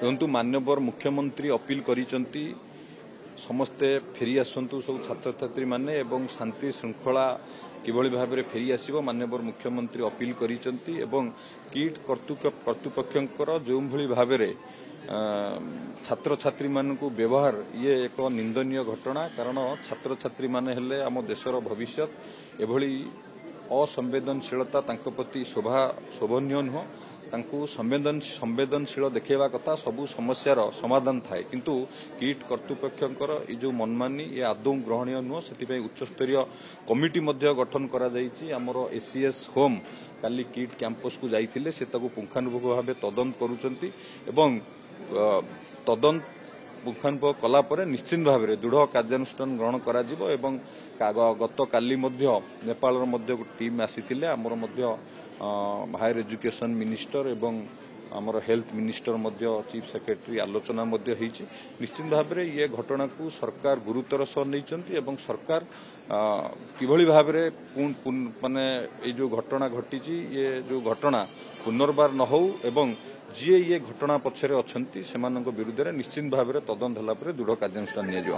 देखु माननीय मुख्यमंत्री अपील करिसेंती समस्ते फेरी आसतु सब छात्र छात्री माने एवं शांति श्रृंखला किभली भाव में फेरी आसो माननीय मुख्यमंत्री अपील करिसेंती एवं किट कर्तृपक्षर जो भली भाव में छात्र छात्री मान को व्यवहार ये एक निंदनीय घटना कारण छात्र छात्री माने हेले आम देशर भविष्य एभली असंवेदनशीलता तांको प्रति शोभनीय नुह तांको संवेदनशील देखा कथा सबू समस्यार समाधान थाए किंतु किट कर्तृपक्षर ये जो मनमानी ये आदौ ग्रहणीय नुह से उच्चस्तरीय कमिटी गठन कर एसीएस होम काली किट कैंपस को जाइथिले से ताको पुंखानुपुंख भाव तदंत करुचंती एवं तदंत पुंखानुपुंख कला परे निश्चित भाव में दृढ़ कार्यानुष्ठान ग्रहण करा जिवो एवं गत काली नेपाल टीम आसीथिले आमर हायर एजुकेशन मिनिस्टर एवं आमर हेल्थ मिनिस्टर चीफ सेक्रेटरी आलोचना निश्चित भाव में ये घटना को सरकार गुरुतर सह नहीं एवं सरकार किभली भाव में माने जो घटना घटी ये जो घटना पुनर्बार न हो एवं जी ये घटना पछरे अछंती सेमानक विरुद्ध निश्चित भाव में तदंत होला दृढ़ कार्यानुष्ठान निया